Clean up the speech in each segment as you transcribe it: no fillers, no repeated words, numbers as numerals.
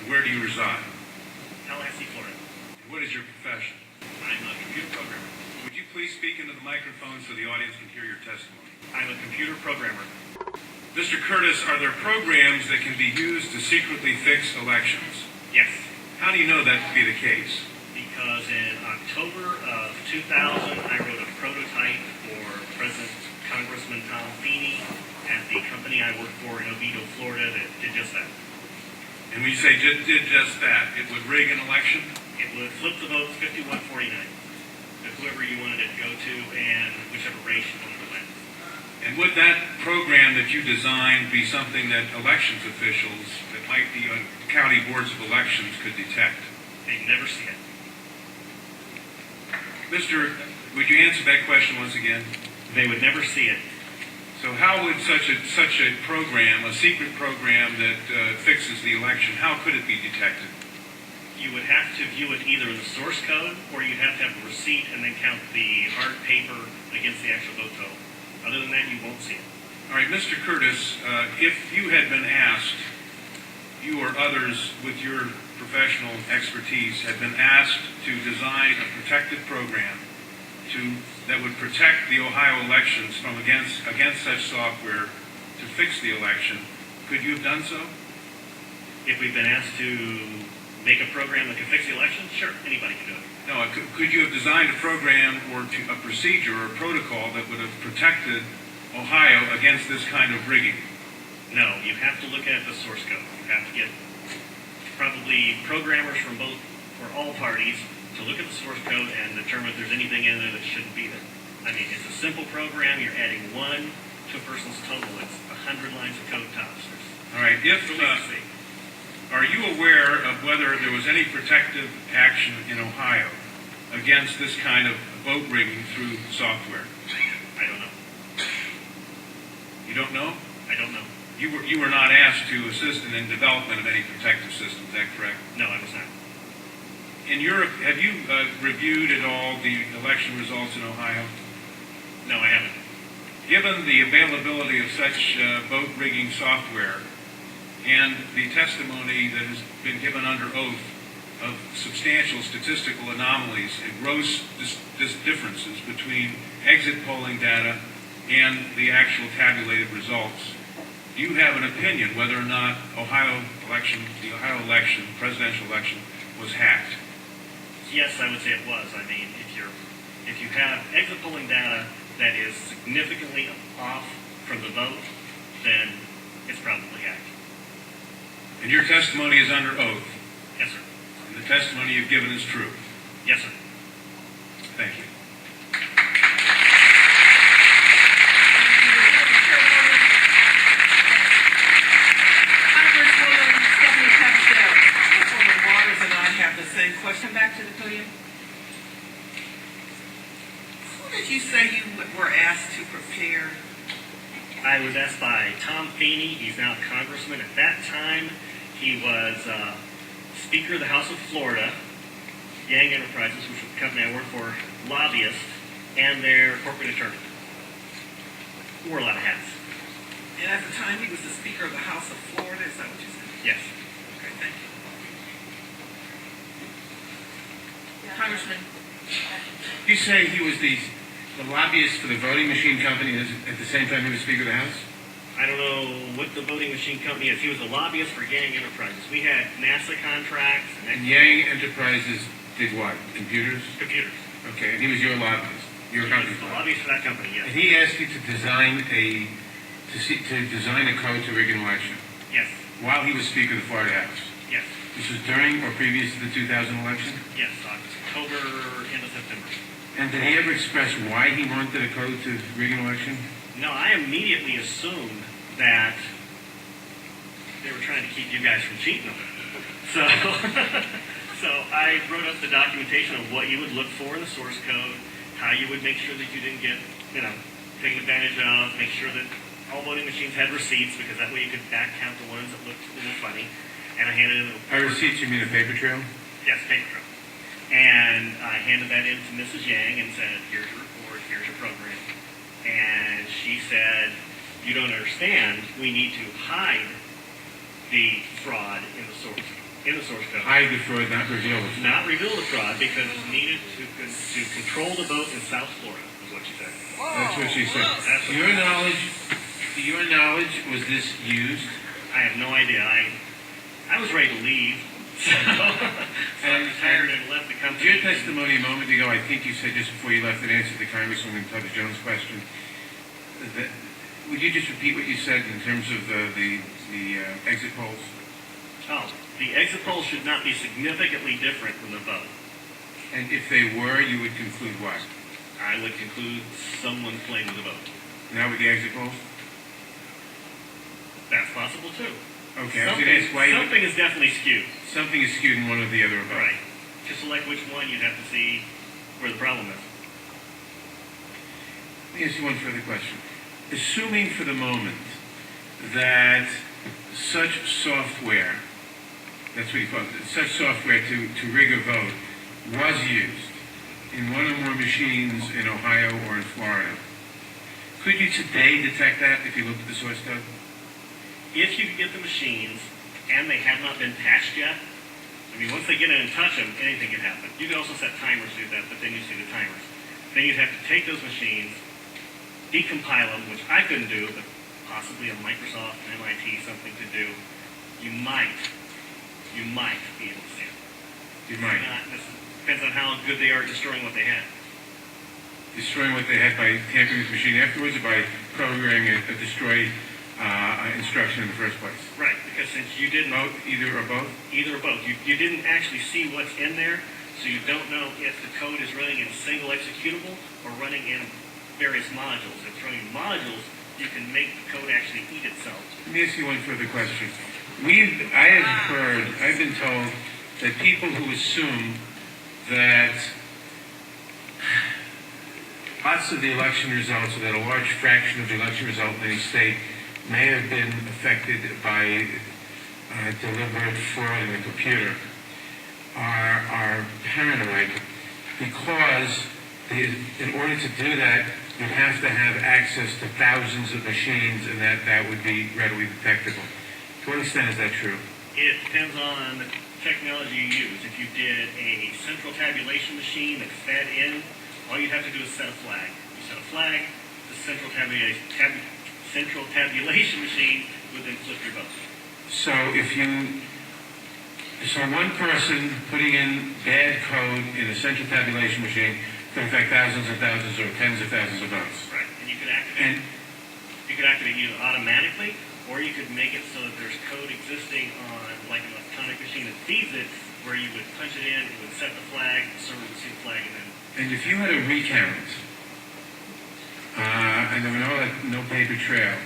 Where do you reside? Tallahassee, Florida. And what is your profession? I'm a computer programmer. Would you please speak into the microphone so the audience can hear your testimony? I'm a computer programmer. Mr. Curtis, are there programs that can be used to secretly fix elections? Yes, How do you know that to be the case? because in October of 2000, I wrote a prototype for President Congressman Tom Feeney at the company I work for in Oviedo, Florida, that did just that. And when you say did just that, it would rig an election? It would flip the votes 51-49 to whoever you wanted it to go to and whichever race you wanted to win. And would that program that you designed be something that elections officials that might be on county boards of elections could detect? They'd never see it. Mr., would you answer that question once again? They would never see it. So how would such a program, a secret program that fixes the election, how could it be detected? You would have to view it either in the source code, or you'd have to have a receipt and then count the hard paper against the actual vote total. Other than that, you won't see it. All right, Mr. Curtis, if you had been asked, you or others with your professional expertise had been asked to design a protected program that would protect the Ohio elections from against such software to fix the election, could you have done so? If we've been asked to make a program that can fix the election, sure, anybody can do it. No, could you have designed a program or a procedure or a protocol that would have protected Ohio against this kind of rigging? No, you have to look at the source code. You have to get probably programmers from both or all parties to look at the source code and determine if there's anything in there that shouldn't be there. I mean, it's a simple program. You're adding 1 to a person's total. It's 100 lines of code tops. All right. Are you aware of whether there was any protective action in Ohio against this kind of vote rigging through software? I don't know. You don't know? I don't know. You were not asked to assist in the development of any protective system. Is that correct? No, I was not. In Europe, have you reviewed at all the election results in Ohio? No, I haven't. Given the availability of such vote rigging software and the testimony that has been given under oath of substantial statistical anomalies and gross differences between exit polling data and the actual tabulated results, do you have an opinion whether or not the Ohio election, presidential election, was hacked? Yes, I would say it was. I mean, if you have exit polling data that is significantly off from the vote, then it's probably hacked. And your testimony is under oath? Yes, sir. And the testimony you've given is true? Yes, sir. Thank you. Question back to the podium. Who did you say you were asked to prepare? I was asked by Tom Feeney. He's now a congressman. At that time, he was Speaker of the House of Florida, Yang Enterprises, which was the company I work for, lobbyist, and their corporate attorney. He wore a lot of hats. And at the time, he was the Speaker of the House of Florida. Is that what you said? Yes. Okay, thank you. Congressman. You say he was the lobbyist for the voting machine company at the same time he was Speaker of the House? I don't know what the voting machine company is. He was a lobbyist for Yang Enterprises. We had NASA contracts. And Yang Enterprises did what? Computers? Computers. Okay, and he was your lobbyist. Your company's The lobbyist for that company, yes. And he asked you to design a code to rig an election Yes. while he was Speaker of the Florida House. Yes. This was during or previous to the 2000 election? Yes, October, end of September. And did he ever express why he wanted a code to rig an election? No, I immediately assumed that they were trying to keep you guys from cheating on it. So I wrote up the documentation of what you would look for in the source code, how you would make sure that you didn't get, taken advantage of, make sure that all voting machines had receipts, because that way you could back count the ones that looked a little funny. And I handed it. By receipts, you mean a paper trail? Yes, paper trail. And I handed that in to Mrs. Yang and said, here's your report, here's your program. And she said, you don't understand, we need to hide the fraud in the source code. in the source code. Hide the fraud, not reveal the fraud. Not reveal the fraud because it's needed to control the vote in South Florida, is what she said. That's what she said. That's To what- your knowledge, was this used? I have no idea. I was ready to leave. So I retired and left the company. Your testimony a moment ago, I think you said just before you left, in answer to Congresswoman Tubbs Jones' question, that, would you just repeat what you said in terms of the exit polls? Oh, the exit polls should not be significantly different from the vote. And if they were, you would conclude what? I would conclude someone playing with the vote. Now with the exit polls? That's possible too. Okay, I was going to ask why you would, Something is definitely skewed. something is skewed in one or the other of both. Right. To select which one, you'd have to see where the problem is. Let me ask you one further question. Assuming for the moment that such software, that's what you call it, such software to rig a vote was used in one or more machines in Ohio or in Florida, could you today detect that if you looked at the source code? If you get the machines and they have not been patched yet, I mean, once they get in and touch them, anything can happen. You can also set timers to do that, but then you see the timers. Then you'd have to take those machines, decompile them, which I couldn't do, but possibly a Microsoft, an MIT, something to do. You might be able to see it. You might. This depends on how good they are at destroying what they had. Destroying what they had by tampering with the machine afterwards, or by programming a destroy instruction in the first place? Right, because since you didn't... Either or both? Either or both. You didn't actually see what's in there, so you don't know if the code is running in a single executable or running in various modules. If it's running in modules, you can make the code actually eat itself. Let me ask you one further question. I've been told that people who assume that lots of the election results, or that a large fraction of the election result in any state may have been affected by deliberate fraud in the computer, are paranoid because in order to do that, you have to have access to thousands of machines, and that would be readily detectable. To what extent is that true? It depends on the technology you use. If you did a central tabulation machine that fed in, all you'd have to do is set a flag. You set a flag, the central tabulation machine would then flip your vote. So one person putting in bad code in a central tabulation machine could affect thousands and thousands or tens of thousands of votes. Right, and you could activate either automatically, or you could make it so that there's code existing on like an electronic machine that feeds it, where you would punch it in, it would set the flag, the server would see the flag, and then... And if you had a recount, and there were no paper trail,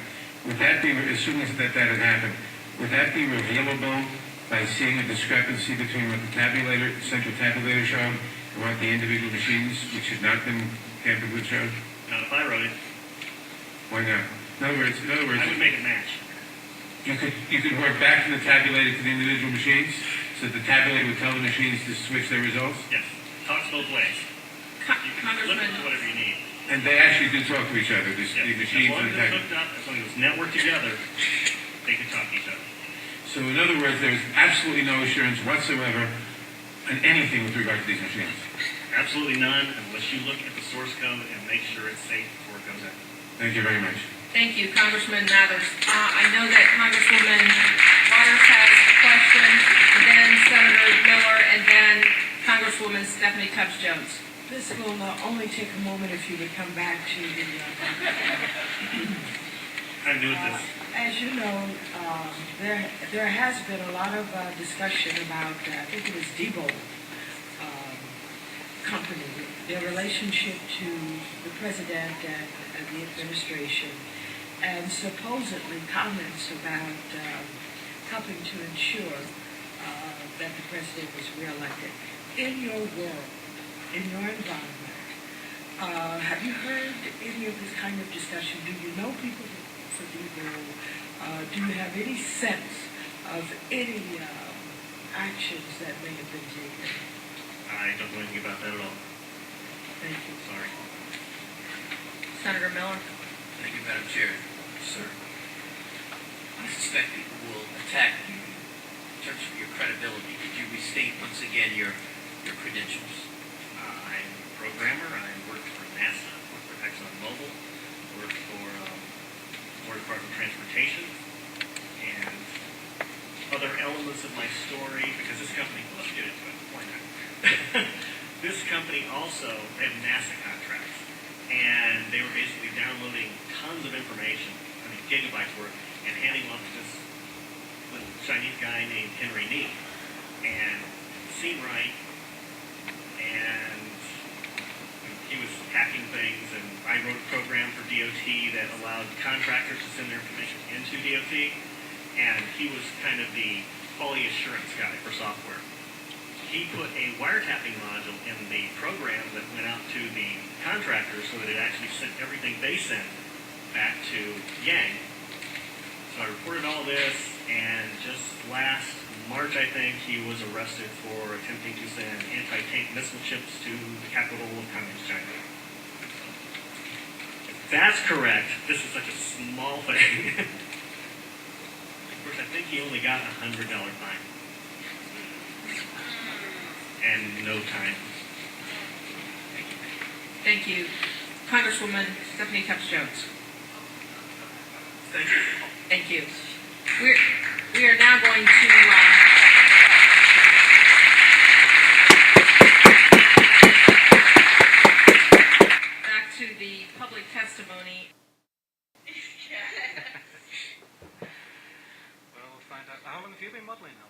would that be, assuming that had happened, would that be revealable by seeing a discrepancy between what the central tabulator showed and what the individual machines, which had not been tampered with, showed? Not if I wrote it. Why not? In other words, I would make it match. you could work back from the tabulator to the individual machines, so that the tabulator would tell the machines to switch their results? Yes, talks both ways. You can flip it to whatever you need. And they actually do talk to each other, the Yes. machines As long and as the it's hooked up, as long as it's networked together, they can talk to each other. So in other words, there's absolutely no assurance whatsoever on anything with regard to these machines. Absolutely none, unless you look at the source code and make sure it's safe before it goes out. Thank you very much. Thank you, Congressman Mathers. I know that Congresswoman Waters has a question, and then Senator Miller, and then Congresswoman Stephanie Tubbs Jones. This will only take a moment if you would come back to the... I'm new at this. As you know, there has been a lot of discussion about, I think it was Debo company, their relationship to the president and the administration, and supposedly comments about helping to ensure that the president was reelected. In your world, in your environment, have you heard any of this kind of discussion? Do you know people for Debo? Do you have any sense of any actions that may have been taken? I don't know anything about that at all. Thank you. Sorry. Senator Miller. Thank you, Madam Chair. Sir, I suspect people will attack you in terms of your credibility. Could you restate once again your credentials? I'm a programmer. I worked for NASA, worked for ExxonMobil, worked for War Department of Transportation, and other elements of my story, because this company, well, let's get into it. Why not? This company also, they have NASA contracts, and they were basically downloading tons of information, I mean gigabytes worth, and handing off to this little Chinese guy named Henry He. And it seemed right, and he was hacking things, and I wrote a program for DOT that allowed contractors to send their information into DOT, and he was kind of the quality assurance guy for software. He put a wiretapping module in the program that went out to the contractors so that it actually sent everything they sent back to Yang. So I reported all this, and just last March, I think, he was arrested for attempting to send anti-tank missile chips to the capital of Communist China. If that's correct, this is such a small thing. Of course, I think he only got a $100 fine. And no time. Thank you. Congresswoman Stephanie Tubbs Jones. Thank you. Thank you. We are now going to back to the public testimony. Well, we'll find out. How long have you been modelling now?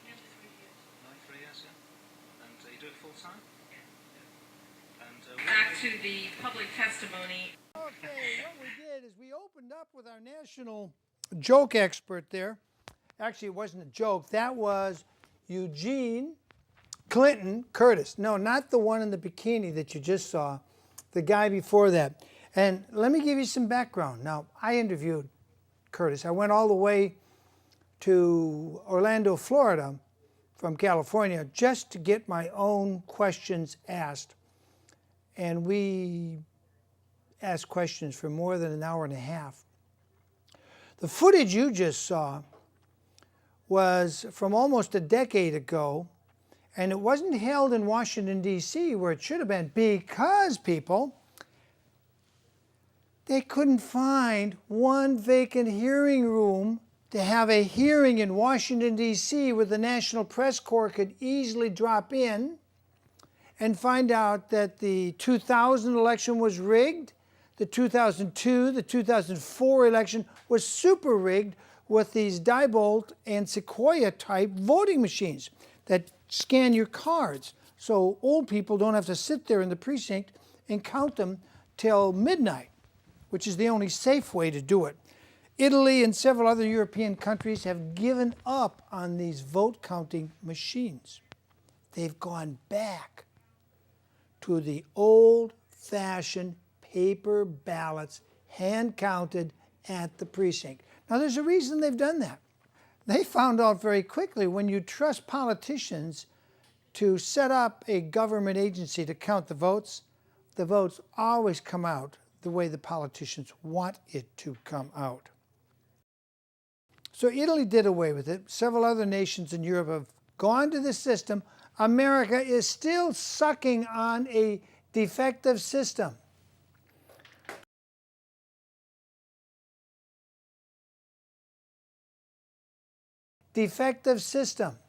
Nearly 3 years. Like 3 years, yeah. And you do it full time? Yeah. And Back to the public testimony. Okay, what we did is we opened up with our national joke expert there. Actually, it wasn't a joke. That was Eugene Clinton Curtis. No, not the one in the bikini that you just saw. The guy before that. And let me give you some background. Now, I interviewed Curtis. I went all the way to Orlando, Florida from California just to get my own questions asked. And we asked questions for more than an hour and a half. The footage you just saw was from almost a decade ago, and it wasn't held in Washington, D.C., where it should have been, because people, they couldn't find one vacant hearing room to have a hearing in Washington, D.C., where the National Press Corps could easily drop in and find out that the 2000 election was rigged, the 2002, the 2004 election was super rigged with these Diebold and Sequoia type voting machines that scan your cards. So old people don't have to sit there in the precinct and count them till midnight, which is the only safe way to do it. Italy and several other European countries have given up on these vote counting machines. They've gone back to the old-fashioned paper ballots, hand-counted at the precinct. Now, there's a reason they've done that. They found out very quickly when you trust politicians to set up a government agency to count the votes always come out the way the politicians want it to come out. So Italy did away with it. Several other nations in Europe have gone to this system. America is still sucking on a defective system. Defective system.